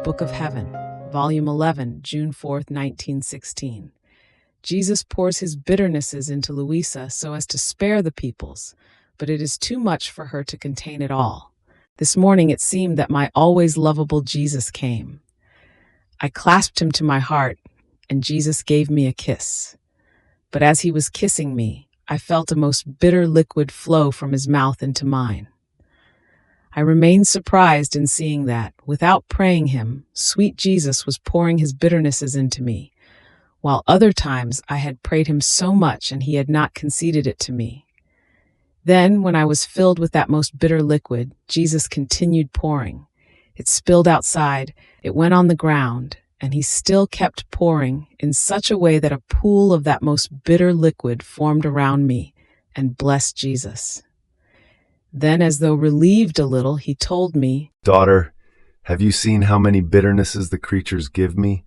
Book of Heaven, Volume 11, June 4th, 1916. Jesus pours his bitternesses into Luisa so as to spare the peoples, but it is too much for her to contain it all. This morning it seemed that my always lovable Jesus came. I clasped him to my heart, and Jesus gave me a kiss. But as he was kissing me, I felt a most bitter liquid flow from his mouth into mine. I remained surprised in seeing that, without praying him, sweet Jesus was pouring his bitternesses into me, while other times I had prayed him so much and he had not conceded it to me. Then, when I was filled with that most bitter liquid, Jesus continued pouring. It spilled outside, it went on the ground, and he still kept pouring in such a way that a pool of that most bitter liquid formed around me and blessed Jesus. Then, as though relieved a little, he told me, "Daughter, have you seen how many bitternesses the creatures give me?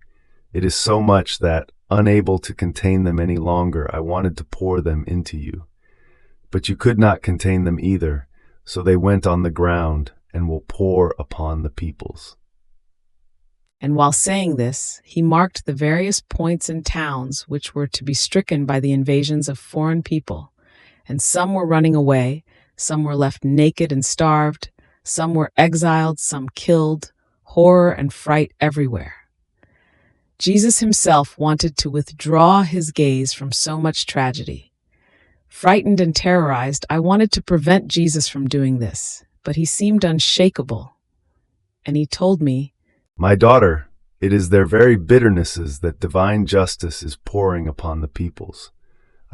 It is so much that, unable to contain them any longer, I wanted to pour them into you. But you could not contain them either, so they went on the ground and will pour upon the peoples." And while saying this, he marked the various points and towns which were to be stricken by the invasions of foreign people, and some were running away, some were left naked and starved, some were exiled, some killed, horror and fright everywhere. Jesus himself wanted to withdraw his gaze from so much tragedy. Frightened and terrorized, I wanted to prevent Jesus from doing this, but he seemed unshakable. And he told me, "My daughter, it is their very bitternesses that divine justice is pouring upon the peoples.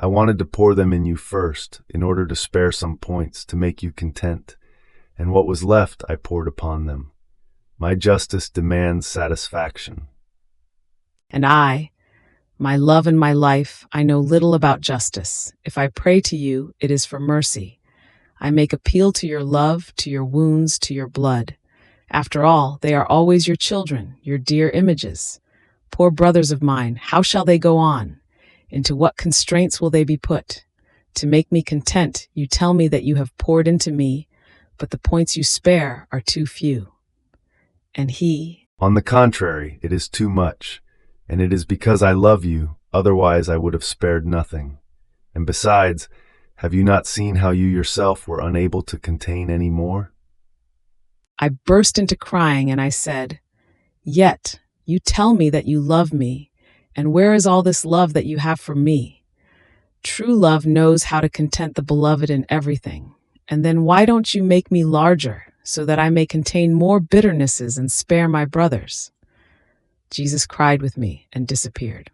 I wanted to pour them in you first, in order to spare some points, to make you content, and what was left I poured upon them. My justice demands satisfaction." And I, my love and my life, I know little about justice. If I pray to you, it is for mercy. I make appeal to your love, to your wounds, to your blood. After all, they are always your children, your dear images. Poor brothers of mine, how shall they go on? Into what constraints will they be put? To make me content, you tell me that you have poured into me, but the points you spare are too few. And he, "On the contrary, it is too much, and it is because I love you, otherwise I would have spared nothing. And besides, have you not seen how you yourself were unable to contain any more?" I burst into crying and I said, "Yet, you tell me that you love me, and where is all this love that you have for me? True love knows how to content the beloved in everything. And then why don't you make me larger, so that I may contain more bitternesses and spare my brothers?" Jesus cried with me and disappeared.